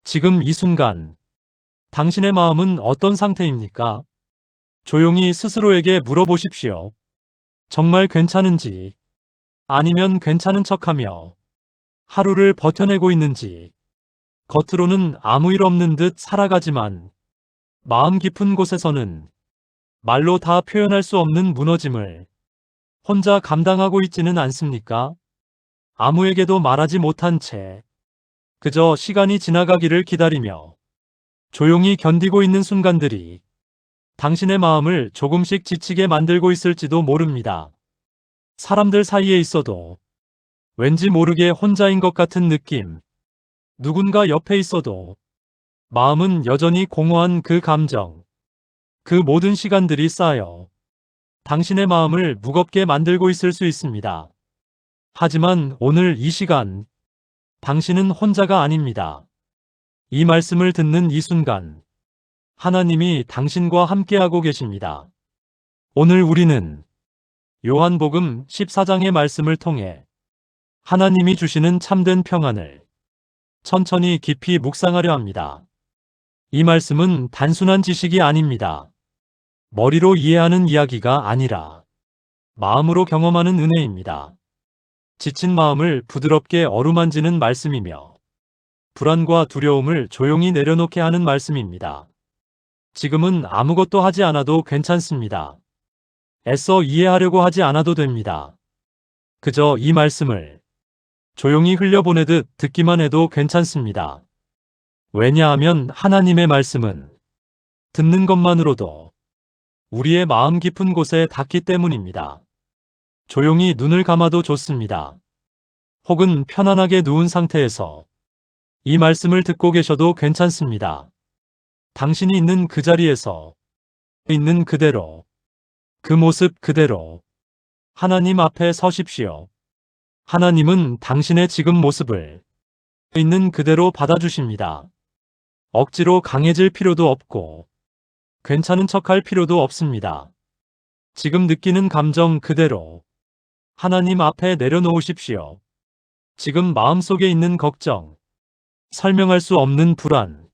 지금 이 순간, 당신의 마음은 어떤 상태입니까? 조용히 스스로에게 물어보십시오. 정말 괜찮은지, 아니면 괜찮은 척하며 하루를 버텨내고 있는지, 겉으로는 아무 일 없는 듯 살아가지만 마음 깊은 곳에서는 말로 다 표현할 수 없는 무너짐을 혼자 감당하고 있지는 않습니까? 아무에게도 말하지 못한 채 그저 시간이 지나가기를 기다리며 조용히 견디고 있는 순간들이 당신의 마음을 조금씩 지치게 만들고 있을지도 모릅니다. 사람들 사이에 있어도 왠지 모르게 혼자인 것 같은 느낌, 누군가 옆에 있어도 마음은 여전히 공허한 그 감정, 그 모든 시간들이 쌓여 당신의 마음을 무겁게 만들고 있을 수 있습니다. 하지만 오늘 이 시간, 당신은 혼자가 아닙니다. 이 말씀을 듣는 이 순간, 하나님이 당신과 함께하고 계십니다. 오늘 우리는 요한복음 14장의 말씀을 통해 하나님이 주시는 참된 평안을 천천히 깊이 묵상하려 합니다. 이 말씀은 단순한 지식이 아닙니다. 머리로 이해하는 이야기가 아니라 마음으로 경험하는 은혜입니다. 지친 마음을 부드럽게 어루만지는 말씀이며 불안과 두려움을 조용히 내려놓게 하는 말씀입니다. 지금은 아무것도 하지 않아도 괜찮습니다. 애써 이해하려고 하지 않아도 됩니다. 그저 이 말씀을 조용히 흘려보내듯 듣기만 해도 괜찮습니다. 왜냐하면 하나님의 말씀은 듣는 것만으로도 우리의 마음 깊은 곳에 닿기 때문입니다. 조용히 눈을 감아도 좋습니다. 혹은 편안하게 누운 상태에서 이 말씀을 듣고 계셔도 괜찮습니다. 당신이 있는 그 자리에서 있는 그대로, 그 모습 그대로 하나님 앞에 서십시오. 하나님은 당신의 지금 모습을 있는 그대로 받아주십니다. 억지로 강해질 필요도 없고 괜찮은 척할 필요도 없습니다. 지금 느끼는 감정 그대로 하나님 앞에 내려놓으십시오. 지금 마음속에 있는 걱정, 설명할 수 없는 불안,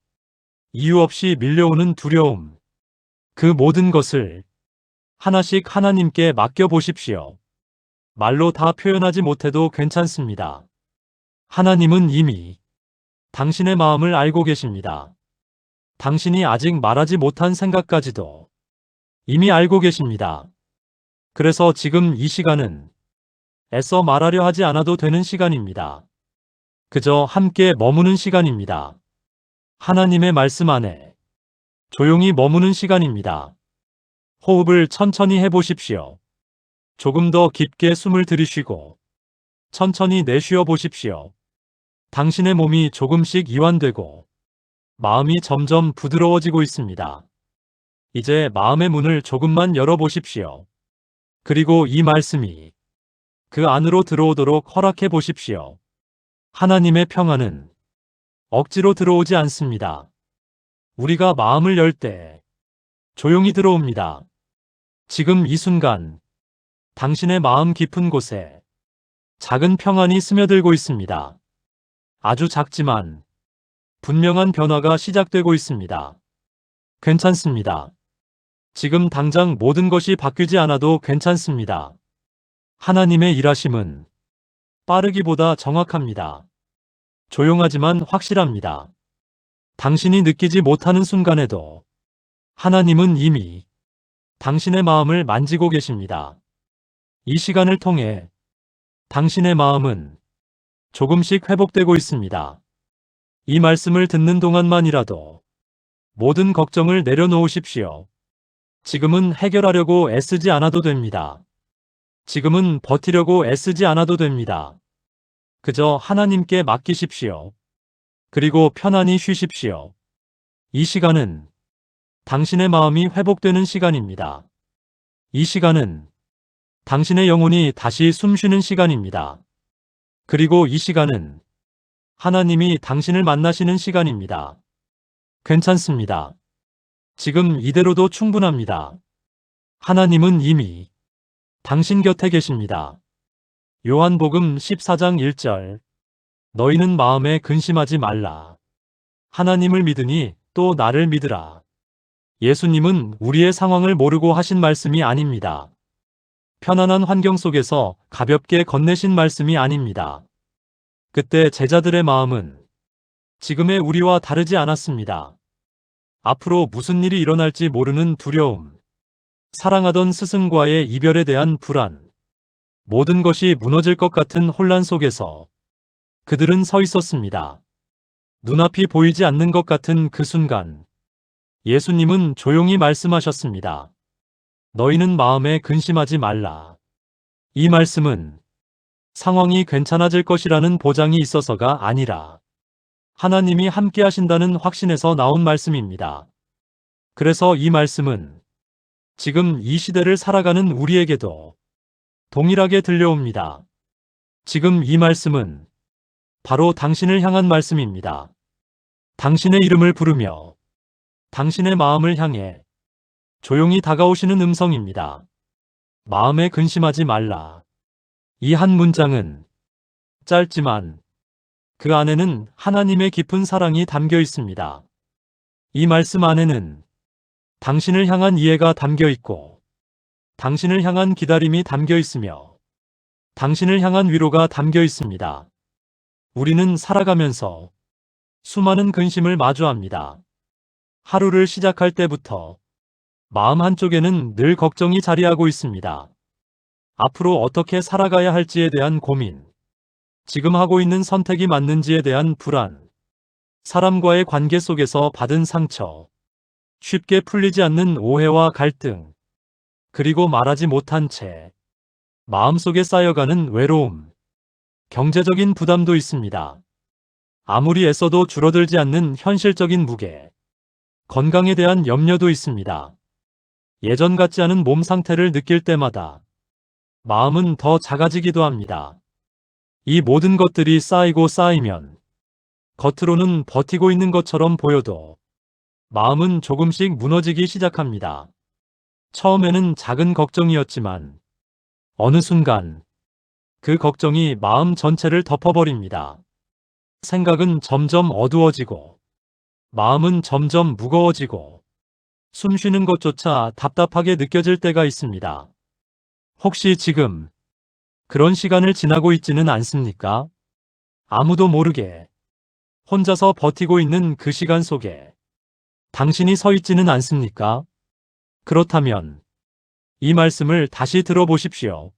이유 없이 밀려오는 두려움, 그 모든 것을 하나씩 하나님께 맡겨보십시오. 말로 다 표현하지 못해도 괜찮습니다. 하나님은 이미 당신의 마음을 알고 계십니다. 당신이 아직 말하지 못한 생각까지도 이미 알고 계십니다. 그래서 지금 이 시간은 애써 말하려 하지 않아도 되는 시간입니다. 그저 함께 머무는 시간입니다. 하나님의 말씀 안에 조용히 머무는 시간입니다. 호흡을 천천히 해보십시오. 조금 더 깊게 숨을 들이쉬고 천천히 내쉬어 보십시오. 당신의 몸이 조금씩 이완되고 마음이 점점 부드러워지고 있습니다. 이제 마음의 문을 조금만 열어보십시오. 그리고 이 말씀이 그 안으로 들어오도록 허락해 보십시오. 하나님의 평안은 억지로 들어오지 않습니다. 우리가 마음을 열 때 조용히 들어옵니다. 지금 이 순간 당신의 마음 깊은 곳에 작은 평안이 스며들고 있습니다. 아주 작지만 분명한 변화가 시작되고 있습니다. 괜찮습니다. 지금 당장 모든 것이 바뀌지 않아도 괜찮습니다. 하나님의 일하심은 빠르기보다 정확합니다. 조용하지만 확실합니다. 당신이 느끼지 못하는 순간에도 하나님은 이미 당신의 마음을 만지고 계십니다. 이 시간을 통해 당신의 마음은 조금씩 회복되고 있습니다. 이 말씀을 듣는 동안만이라도 모든 걱정을 내려놓으십시오. 지금은 해결하려고 애쓰지 않아도 됩니다. 지금은 버티려고 애쓰지 않아도 됩니다. 그저 하나님께 맡기십시오. 그리고 편안히 쉬십시오. 이 시간은 당신의 마음이 회복되는 시간입니다. 이 시간은 당신의 영혼이 다시 숨쉬는 시간입니다. 그리고 이 시간은 하나님이 당신을 만나시는 시간입니다. 괜찮습니다. 지금 이대로도 충분합니다. 하나님은 이미 당신 곁에 계십니다. 요한복음 14장 1절 너희는 마음에 근심하지 말라. 하나님을 믿으니 또 나를 믿으라. 예수님은 우리의 상황을 모르고 하신 말씀이 아닙니다. 편안한 환경 속에서 가볍게 건네신 말씀이 아닙니다. 그때 제자들의 마음은 지금의 우리와 다르지 않았습니다. 앞으로 무슨 일이 일어날지 모르는 두려움, 사랑하던 스승과의 이별에 대한 불안, 모든 것이 무너질 것 같은 혼란 속에서 그들은 서 있었습니다. 눈앞이 보이지 않는 것 같은 그 순간, 예수님은 조용히 말씀하셨습니다. 너희는 마음에 근심하지 말라. 이 말씀은 상황이 괜찮아질 것이라는 보장이 있어서가 아니라 하나님이 함께 하신다는 확신에서 나온 말씀입니다. 그래서 이 말씀은 지금 이 시대를 살아가는 우리에게도 동일하게 들려옵니다. 지금 이 말씀은 바로 당신을 향한 말씀입니다. 당신의 이름을 부르며 당신의 마음을 향해 조용히 다가오시는 음성입니다. 마음에 근심하지 말라. 이 한 문장은 짧지만 그 안에는 하나님의 깊은 사랑이 담겨 있습니다. 이 말씀 안에는 당신을 향한 이해가 담겨 있고, 당신을 향한 기다림이 담겨 있으며, 당신을 향한 위로가 담겨 있습니다. 우리는 살아가면서 수많은 근심을 마주합니다. 하루를 시작할 때부터 마음 한쪽에는 늘 걱정이 자리하고 있습니다. 앞으로 어떻게 살아가야 할지에 대한 고민, 지금 하고 있는 선택이 맞는지에 대한 불안, 사람과의 관계 속에서 받은 상처, 쉽게 풀리지 않는 오해와 갈등, 그리고 말하지 못한 채 마음속에 쌓여가는 외로움, 경제적인 부담도 있습니다. 아무리 애써도 줄어들지 않는 현실적인 무게, 건강에 대한 염려도 있습니다. 예전 같지 않은 몸 상태를 느낄 때마다 마음은 더 작아지기도 합니다. 이 모든 것들이 쌓이고 쌓이면 겉으로는 버티고 있는 것처럼 보여도 마음은 조금씩 무너지기 시작합니다. 처음에는 작은 걱정이었지만 어느 순간 그 걱정이 마음 전체를 덮어버립니다. 생각은 점점 어두워지고 마음은 점점 무거워지고 숨 쉬는 것조차 답답하게 느껴질 때가 있습니다. 혹시 지금 그런 시간을 지나고 있지는 않습니까? 아무도 모르게 혼자서 버티고 있는 그 시간 속에 당신이 서 있지는 않습니까? 그렇다면 이 말씀을 다시 들어보십시오.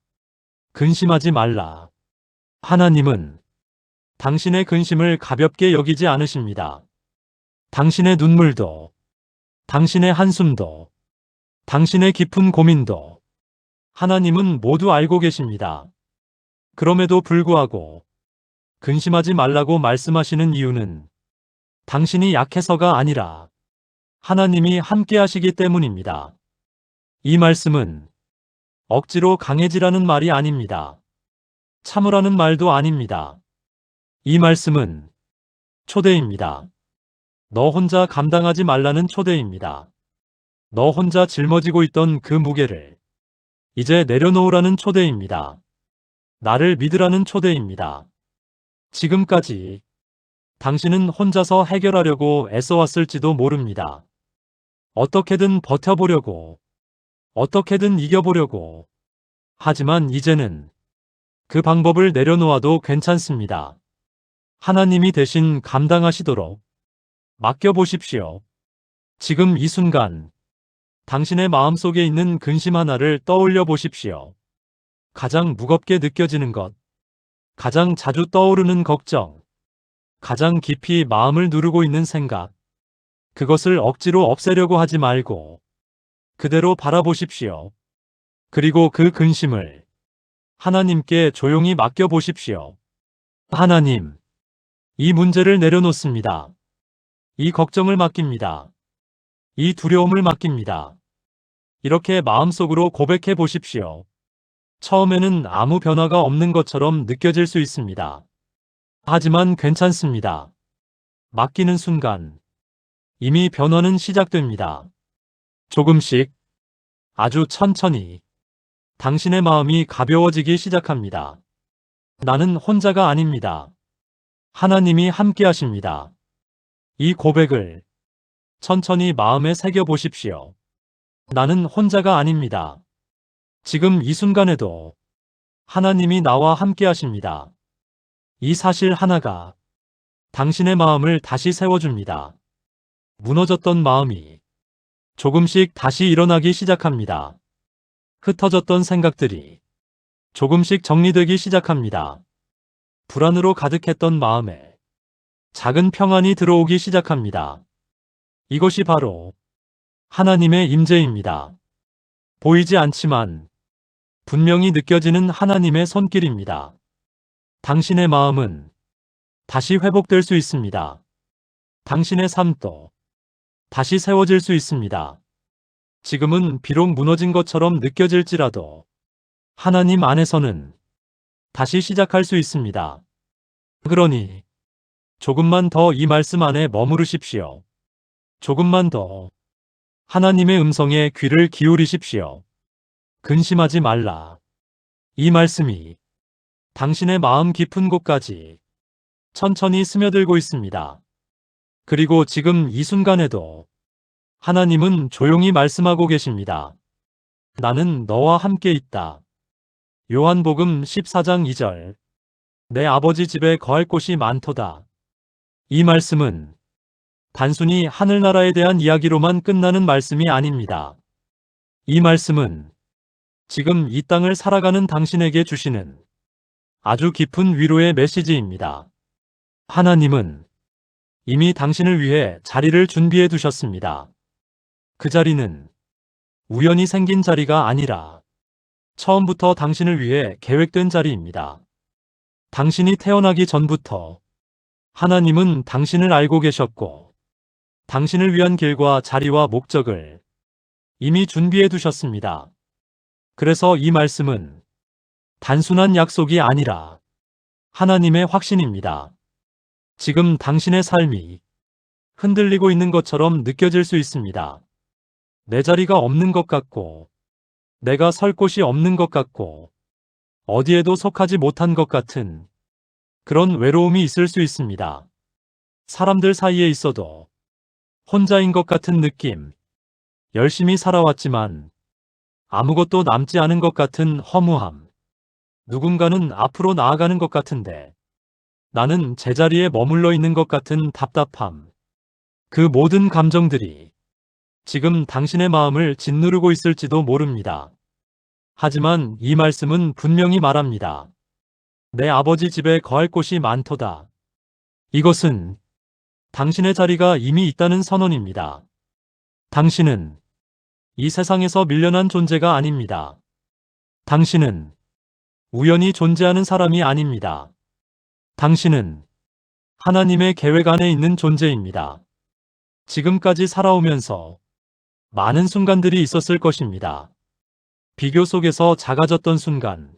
근심하지 말라. 하나님은 당신의 근심을 가볍게 여기지 않으십니다. 당신의 눈물도, 당신의 한숨도, 당신의 깊은 고민도 하나님은 모두 알고 계십니다. 그럼에도 불구하고 근심하지 말라고 말씀하시는 이유는 당신이 약해서가 아니라 하나님이 함께 하시기 때문입니다. 이 말씀은 억지로 강해지라는 말이 아닙니다. 참으라는 말도 아닙니다. 이 말씀은 초대입니다. 너 혼자 감당하지 말라는 초대입니다. 너 혼자 짊어지고 있던 그 무게를 이제 내려놓으라는 초대입니다. 나를 믿으라는 초대입니다. 지금까지 당신은 혼자서 해결하려고 애써왔을지도 모릅니다. 어떻게든 버텨보려고, 어떻게든 이겨보려고. 하지만 이제는 그 방법을 내려놓아도 괜찮습니다. 하나님이 대신 감당하시도록 맡겨보십시오. 지금 이 순간 당신의 마음속에 있는 근심 하나를 떠올려 보십시오. 가장 무겁게 느껴지는 것, 가장 자주 떠오르는 걱정, 가장 깊이 마음을 누르고 있는 생각, 그것을 억지로 없애려고 하지 말고 그대로 바라보십시오. 그리고 그 근심을 하나님께 조용히 맡겨보십시오. 하나님, 이 문제를 내려놓습니다. 이 걱정을 맡깁니다. 이 두려움을 맡깁니다. 이렇게 마음속으로 고백해 보십시오. 처음에는 아무 변화가 없는 것처럼 느껴질 수 있습니다. 하지만 괜찮습니다. 맡기는 순간 이미 변화는 시작됩니다. 조금씩, 아주 천천히 당신의 마음이 가벼워지기 시작합니다. 나는 혼자가 아닙니다. 하나님이 함께 하십니다. 이 고백을 천천히 마음에 새겨 보십시오. 나는 혼자가 아닙니다. 지금 이 순간에도 하나님이 나와 함께 하십니다. 이 사실 하나가 당신의 마음을 다시 세워줍니다. 무너졌던 마음이 조금씩 다시 일어나기 시작합니다. 흩어졌던 생각들이 조금씩 정리되기 시작합니다. 불안으로 가득했던 마음에 작은 평안이 들어오기 시작합니다. 이것이 바로 하나님의 임재입니다. 보이지 않지만 분명히 느껴지는 하나님의 손길입니다. 당신의 마음은 다시 회복될 수 있습니다. 당신의 삶도 다시 세워질 수 있습니다. 지금은 비록 무너진 것처럼 느껴질지라도 하나님 안에서는 다시 시작할 수 있습니다. 그러니 조금만 더 이 말씀 안에 머무르십시오. 조금만 더 하나님의 음성에 귀를 기울이십시오. 근심하지 말라. 이 말씀이 당신의 마음 깊은 곳까지 천천히 스며들고 있습니다. 그리고 지금 이 순간에도 하나님은 조용히 말씀하고 계십니다. 나는 너와 함께 있다. 요한복음 14장 2절. 내 아버지 집에 거할 곳이 많도다. 이 말씀은 단순히 하늘나라에 대한 이야기로만 끝나는 말씀이 아닙니다. 이 말씀은 지금 이 땅을 살아가는 당신에게 주시는 아주 깊은 위로의 메시지입니다. 하나님은 이미 당신을 위해 자리를 준비해 두셨습니다. 그 자리는 우연히 생긴 자리가 아니라 처음부터 당신을 위해 계획된 자리입니다. 당신이 태어나기 전부터 하나님은 당신을 알고 계셨고 당신을 위한 길과 자리와 목적을 이미 준비해 두셨습니다. 그래서 이 말씀은 단순한 약속이 아니라 하나님의 확신입니다. 지금 당신의 삶이 흔들리고 있는 것처럼 느껴질 수 있습니다. 내 자리가 없는 것 같고, 내가 설 곳이 없는 것 같고, 어디에도 속하지 못한 것 같은 그런 외로움이 있을 수 있습니다. 사람들 사이에 있어도 혼자인 것 같은 느낌, 열심히 살아왔지만 아무것도 남지 않은 것 같은 허무함, 누군가는 앞으로 나아가는 것 같은데 나는 제자리에 머물러 있는 것 같은 답답함, 그 모든 감정들이 지금 당신의 마음을 짓누르고 있을지도 모릅니다. 하지만 이 말씀은 분명히 말합니다. 내 아버지 집에 거할 곳이 많도다. 이것은 당신의 자리가 이미 있다는 선언입니다. 당신은 이 세상에서 밀려난 존재가 아닙니다. 당신은 우연히 존재하는 사람이 아닙니다. 당신은 하나님의 계획 안에 있는 존재입니다. 지금까지 살아오면서 많은 순간들이 있었을 것입니다. 비교 속에서 작아졌던 순간,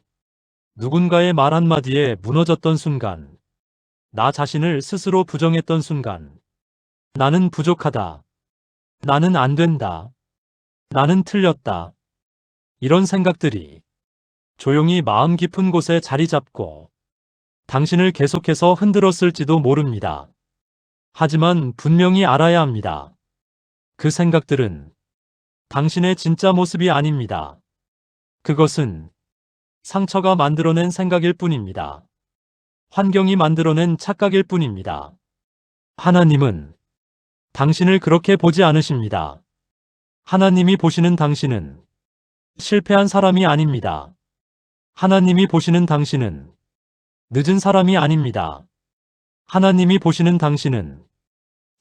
누군가의 말 한마디에 무너졌던 순간, 나 자신을 스스로 부정했던 순간, 나는 부족하다. 나는 안 된다. 나는 틀렸다. 이런 생각들이 조용히 마음 깊은 곳에 자리 잡고 당신을 계속해서 흔들었을지도 모릅니다. 하지만 분명히 알아야 합니다. 그 생각들은 당신의 진짜 모습이 아닙니다. 그것은 상처가 만들어낸 생각일 뿐입니다. 환경이 만들어낸 착각일 뿐입니다. 하나님은 당신을 그렇게 보지 않으십니다. 하나님이 보시는 당신은 실패한 사람이 아닙니다. 하나님이 보시는 당신은 늦은 사람이 아닙니다. 하나님이 보시는 당신은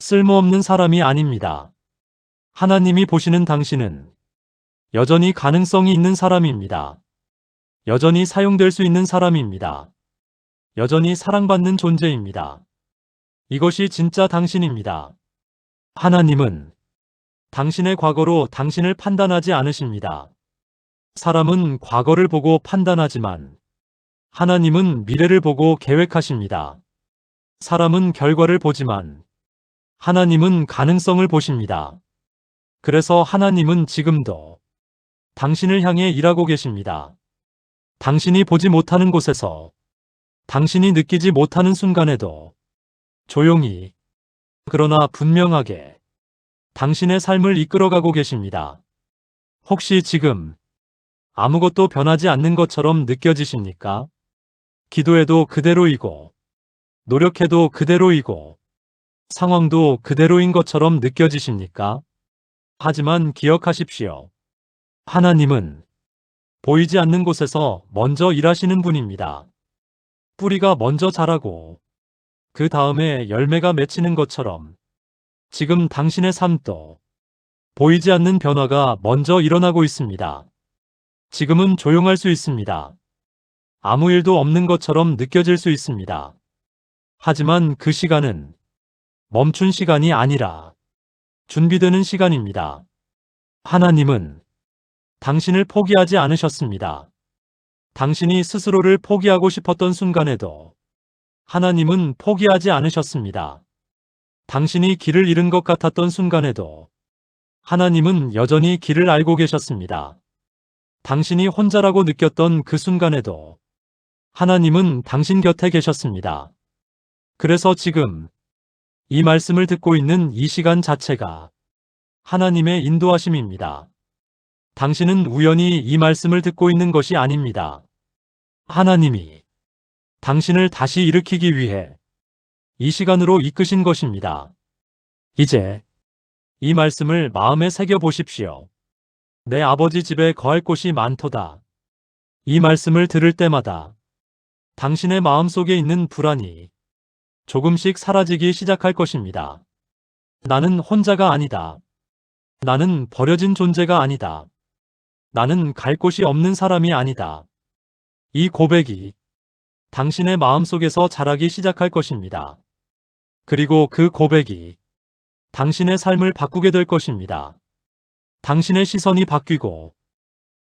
쓸모없는 사람이 아닙니다. 하나님이 보시는 당신은 여전히 가능성이 있는 사람입니다. 여전히 사용될 수 있는 사람입니다. 여전히 사랑받는 존재입니다. 이것이 진짜 당신입니다. 하나님은 당신의 과거로 당신을 판단하지 않으십니다. 사람은 과거를 보고 판단하지만 하나님은 미래를 보고 계획하십니다. 사람은 결과를 보지만 하나님은 가능성을 보십니다. 그래서 하나님은 지금도 당신을 향해 일하고 계십니다. 당신이 보지 못하는 곳에서, 당신이 느끼지 못하는 순간에도 조용히 그러나 분명하게 당신의 삶을 이끌어가고 계십니다. 혹시 지금 아무것도 변하지 않는 것처럼 느껴지십니까? 기도해도 그대로이고, 노력해도 그대로이고, 상황도 그대로인 것처럼 느껴지십니까? 하지만 기억하십시오. 하나님은 보이지 않는 곳에서 먼저 일하시는 분입니다. 뿌리가 먼저 자라고 그 다음에 열매가 맺히는 것처럼 지금 당신의 삶도 보이지 않는 변화가 먼저 일어나고 있습니다. 지금은 조용할 수 있습니다. 아무 일도 없는 것처럼 느껴질 수 있습니다. 하지만 그 시간은 멈춘 시간이 아니라 준비되는 시간입니다. 하나님은 당신을 포기하지 않으셨습니다. 당신이 스스로를 포기하고 싶었던 순간에도 하나님은 포기하지 않으셨습니다. 당신이 길을 잃은 것 같았던 순간에도 하나님은 여전히 길을 알고 계셨습니다. 당신이 혼자라고 느꼈던 그 순간에도 하나님은 당신 곁에 계셨습니다. 그래서 지금 이 말씀을 듣고 있는 이 시간 자체가 하나님의 인도하심입니다. 당신은 우연히 이 말씀을 듣고 있는 것이 아닙니다. 하나님이 당신을 다시 일으키기 위해 이 시간으로 이끄신 것입니다. 이제 이 말씀을 마음에 새겨 보십시오. 내 아버지 집에 거할 곳이 많도다. 이 말씀을 들을 때마다 당신의 마음속에 있는 불안이 조금씩 사라지기 시작할 것입니다. 나는 혼자가 아니다. 나는 버려진 존재가 아니다. 나는 갈 곳이 없는 사람이 아니다. 이 고백이 당신의 마음속에서 자라기 시작할 것입니다. 그리고 그 고백이 당신의 삶을 바꾸게 될 것입니다. 당신의 시선이 바뀌고,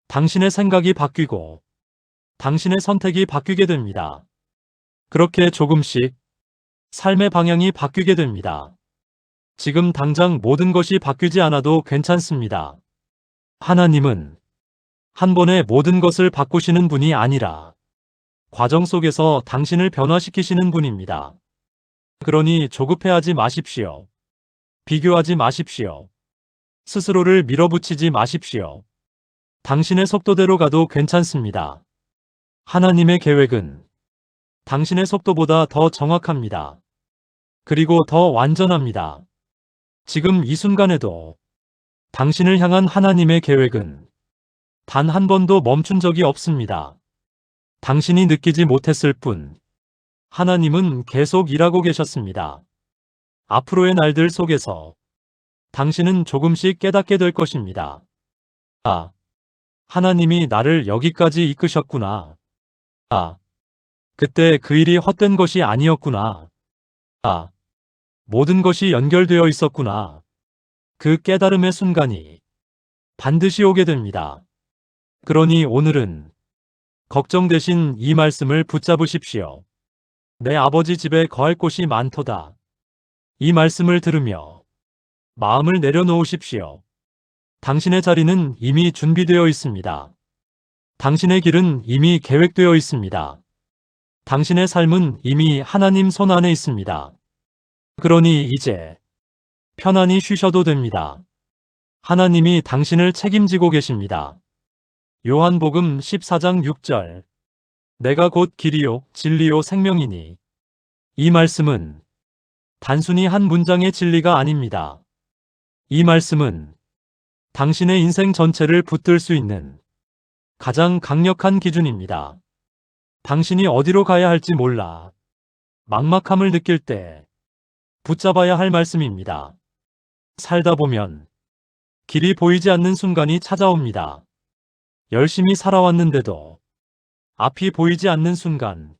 당신의 생각이 바뀌고, 당신의 선택이 바뀌게 됩니다. 그렇게 조금씩 삶의 방향이 바뀌게 됩니다. 지금 당장 모든 것이 바뀌지 않아도 괜찮습니다. 하나님은 한 번에 모든 것을 바꾸시는 분이 아니라 과정 속에서 당신을 변화시키시는 분입니다. 그러니 조급해하지 마십시오. 비교하지 마십시오. 스스로를 밀어붙이지 마십시오. 당신의 속도대로 가도 괜찮습니다. 하나님의 계획은 당신의 속도보다 더 정확합니다. 그리고 더 완전합니다. 지금 이 순간에도 당신을 향한 하나님의 계획은 단 한 번도 멈춘 적이 없습니다. 당신이 느끼지 못했을 뿐 하나님은 계속 일하고 계셨습니다. 앞으로의 날들 속에서 당신은 조금씩 깨닫게 될 것입니다. 아, 하나님이 나를 여기까지 이끄셨구나. 아, 그때 그 일이 헛된 것이 아니었구나. 아, 모든 것이 연결되어 있었구나. 그 깨달음의 순간이 반드시 오게 됩니다. 그러니 오늘은 걱정되신 이 말씀을 붙잡으십시오. 내 아버지 집에 거할 곳이 많도다. 이 말씀을 들으며 마음을 내려놓으십시오. 당신의 자리는 이미 준비되어 있습니다. 당신의 길은 이미 계획되어 있습니다. 당신의 삶은 이미 하나님 손 안에 있습니다. 그러니 이제 편안히 쉬셔도 됩니다. 하나님이 당신을 책임지고 계십니다. 요한복음 14장 6절. 내가 곧 길이요 진리요 생명이니. 이 말씀은 단순히 한 문장의 진리가 아닙니다. 이 말씀은 당신의 인생 전체를 붙들 수 있는 가장 강력한 기준입니다. 당신이 어디로 가야 할지 몰라 막막함을 느낄 때 붙잡아야 할 말씀입니다. 살다 보면 길이 보이지 않는 순간이 찾아옵니다. 열심히 살아왔는데도 앞이 보이지 않는 순간,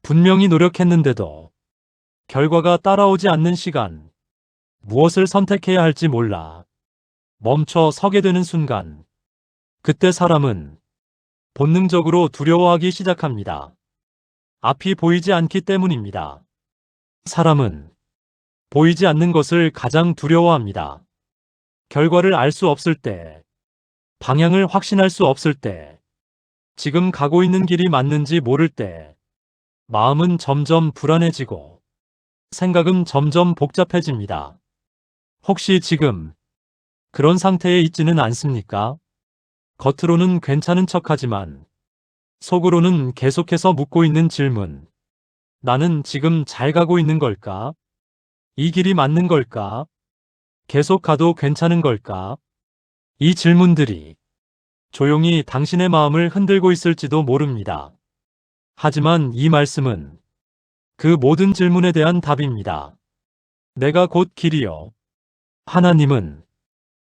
분명히 노력했는데도 결과가 따라오지 않는 시간, 무엇을 선택해야 할지 몰라 멈춰 서게 되는 순간, 그때 사람은 본능적으로 두려워하기 시작합니다. 앞이 보이지 않기 때문입니다. 사람은 보이지 않는 것을 가장 두려워합니다. 결과를 알 수 없을 때, 방향을 확신할 수 없을 때, 지금 가고 있는 길이 맞는지 모를 때, 마음은 점점 불안해지고 생각은 점점 복잡해집니다. 혹시 지금 그런 상태에 있지는 않습니까? 겉으로는 괜찮은 척하지만 속으로는 계속해서 묻고 있는 질문. 나는 지금 잘 가고 있는 걸까? 이 길이 맞는 걸까? 계속 가도 괜찮은 걸까? 이 질문들이 조용히 당신의 마음을 흔들고 있을지도 모릅니다. 하지만 이 말씀은 그 모든 질문에 대한 답입니다. 내가 곧 길이요. 하나님은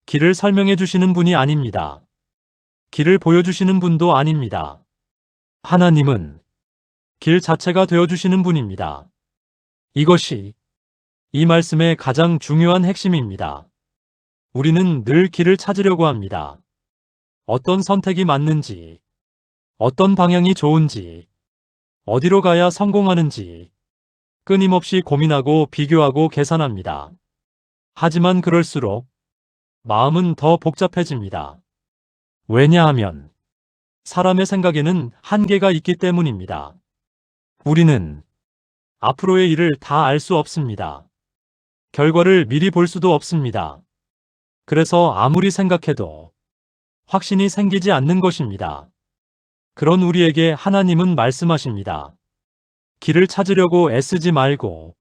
길을 설명해 주시는 분이 아닙니다. 길을 보여주시는 분도 아닙니다. 하나님은 길 자체가 되어주시는 분입니다. 이것이 이 말씀의 가장 중요한 핵심입니다. 우리는 늘 길을 찾으려고 합니다. 어떤 선택이 맞는지, 어떤 방향이 좋은지, 어디로 가야 성공하는지 끊임없이 고민하고 비교하고 계산합니다. 하지만 그럴수록 마음은 더 복잡해집니다. 왜냐하면 사람의 생각에는 한계가 있기 때문입니다. 우리는 앞으로의 일을 다 알 수 없습니다. 결과를 미리 볼 수도 없습니다. 그래서 아무리 생각해도 확신이 생기지 않는 것입니다. 그런 우리에게 하나님은 말씀하십니다. 길을 찾으려고 애쓰지 말고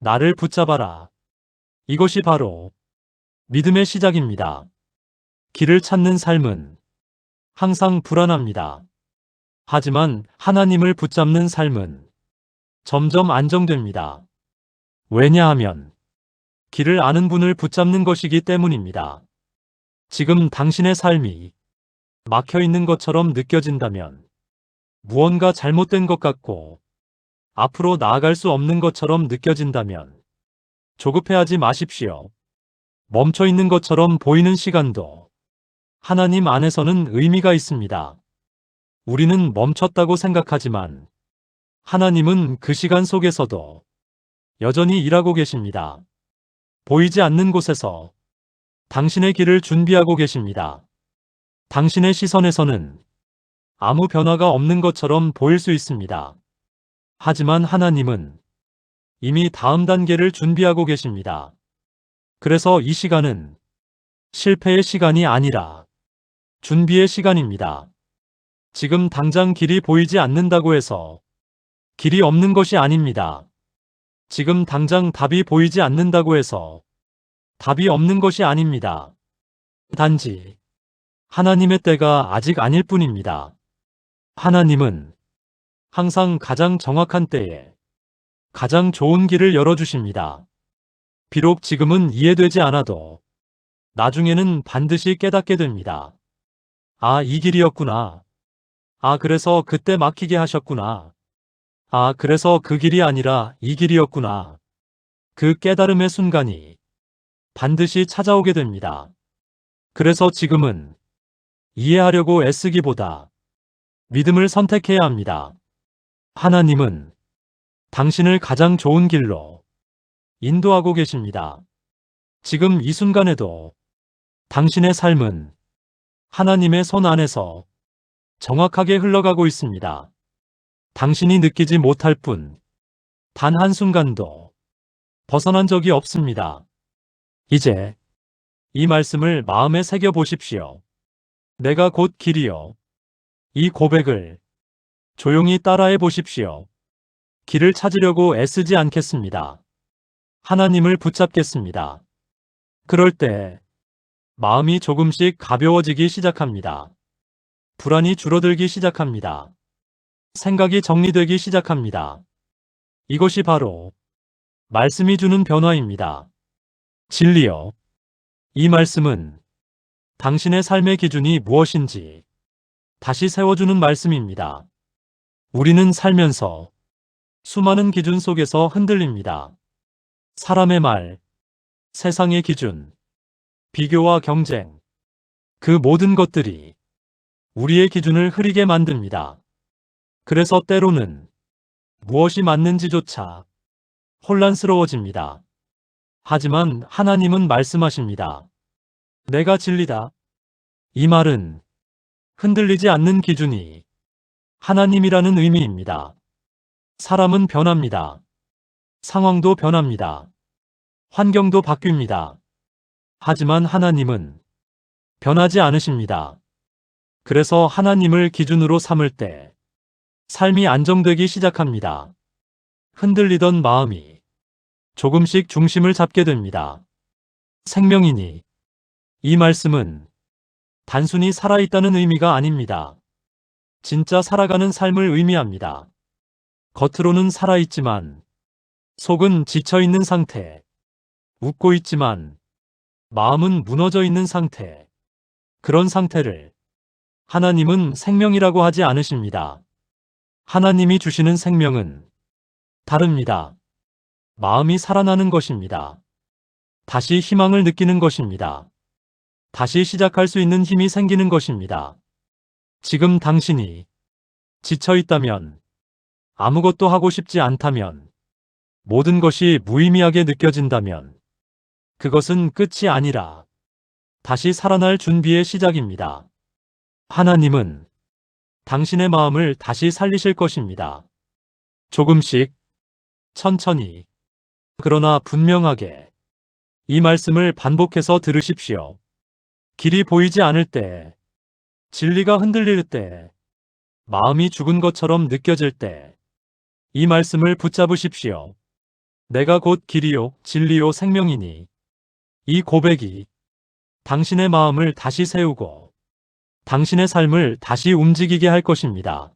나를 붙잡아라. 이것이 바로 믿음의 시작입니다. 길을 찾는 삶은 항상 불안합니다. 하지만 하나님을 붙잡는 삶은 점점 안정됩니다. 왜냐하면 길을 아는 분을 붙잡는 것이기 때문입니다. 지금 당신의 삶이 막혀 있는 것처럼 느껴진다면, 무언가 잘못된 것 같고 앞으로 나아갈 수 없는 것처럼 느껴진다면 조급해하지 마십시오. 멈춰 있는 것처럼 보이는 시간도 하나님 안에서는 의미가 있습니다. 우리는 멈췄다고 생각하지만 하나님은 그 시간 속에서도 여전히 일하고 계십니다. 보이지 않는 곳에서 당신의 길을 준비하고 계십니다. 당신의 시선에서는 아무 변화가 없는 것처럼 보일 수 있습니다. 하지만 하나님은 이미 다음 단계를 준비하고 계십니다. 그래서 이 시간은 실패의 시간이 아니라 준비의 시간입니다. 지금 당장 길이 보이지 않는다고 해서 길이 없는 것이 아닙니다. 지금 당장 답이 보이지 않는다고 해서 답이 없는 것이 아닙니다. 단지 하나님의 때가 아직 아닐 뿐입니다. 하나님은 항상 가장 정확한 때에 가장 좋은 길을 열어주십니다. 비록 지금은 이해되지 않아도 나중에는 반드시 깨닫게 됩니다. 아, 이 길이었구나. 아, 그래서 그때 막히게 하셨구나. 아, 그래서 그 길이 아니라 이 길이었구나. 그 깨달음의 순간이 반드시 찾아오게 됩니다. 그래서 지금은 이해하려고 애쓰기보다 믿음을 선택해야 합니다. 하나님은 당신을 가장 좋은 길로 인도하고 계십니다. 지금 이 순간에도 당신의 삶은 하나님의 손 안에서 정확하게 흘러가고 있습니다. 당신이 느끼지 못할 뿐, 단 한순간도 벗어난 적이 없습니다. 이제 이 말씀을 마음에 새겨 보십시오. 내가 곧 길이요. 이 고백을 조용히 따라해 보십시오. 길을 찾으려고 애쓰지 않겠습니다. 하나님을 붙잡겠습니다. 그럴 때 마음이 조금씩 가벼워지기 시작합니다. 불안이 줄어들기 시작합니다. 생각이 정리되기 시작합니다. 이것이 바로 말씀이 주는 변화입니다. 진리요. 이 말씀은 당신의 삶의 기준이 무엇인지 다시 세워주는 말씀입니다. 우리는 살면서 수많은 기준 속에서 흔들립니다. 사람의 말, 세상의 기준, 비교와 경쟁, 그 모든 것들이 우리의 기준을 흐리게 만듭니다. 그래서 때로는 무엇이 맞는지조차 혼란스러워집니다. 하지만 하나님은 말씀하십니다. 내가 진리다. 이 말은 흔들리지 않는 기준이 하나님이라는 의미입니다. 사람은 변합니다. 상황도 변합니다. 환경도 바뀝니다. 하지만 하나님은 변하지 않으십니다. 그래서 하나님을 기준으로 삼을 때 삶이 안정되기 시작합니다. 흔들리던 마음이 조금씩 중심을 잡게 됩니다. 생명이니 이 말씀은 단순히 살아있다는 의미가 아닙니다. 진짜 살아가는 삶을 의미합니다. 겉으로는 살아있지만 속은 지쳐있는 상태, 웃고 있지만 마음은 무너져 있는 상태, 그런 상태를 하나님은 생명이라고 하지 않으십니다. 하나님이 주시는 생명은 다릅니다. 마음이 살아나는 것입니다. 다시 희망을 느끼는 것입니다. 다시 시작할 수 있는 힘이 생기는 것입니다. 지금 당신이 지쳐 있다면, 아무것도 하고 싶지 않다면, 모든 것이 무의미하게 느껴진다면, 그것은 끝이 아니라 다시 살아날 준비의 시작입니다. 하나님은 당신의 마음을 다시 살리실 것입니다. 조금씩, 천천히, 그러나 분명하게 이 말씀을 반복해서 들으십시오. 길이 보이지 않을 때, 진리가 흔들릴 때, 마음이 죽은 것처럼 느껴질 때, 이 말씀을 붙잡으십시오. 내가 곧 길이요, 진리요, 생명이니. 이 고백이 당신의 마음을 다시 세우고 당신의 삶을 다시 움직이게 할 것입니다.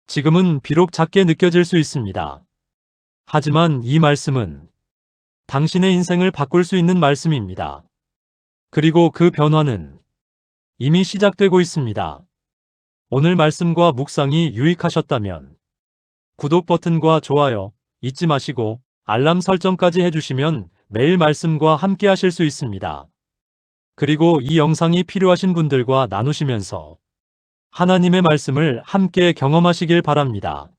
지금은 비록 작게 느껴질 수 있습니다. 하지만 이 말씀은 당신의 인생을 바꿀 수 있는 말씀입니다. 그리고 그 변화는 이미 시작되고 있습니다. 오늘 말씀과 묵상이 유익하셨다면 구독 버튼과 좋아요 잊지 마시고 알람 설정까지 해주시면 매일 말씀과 함께 하실 수 있습니다. 그리고 이 영상이 필요하신 분들과 나누시면서 하나님의 말씀을 함께 경험하시길 바랍니다.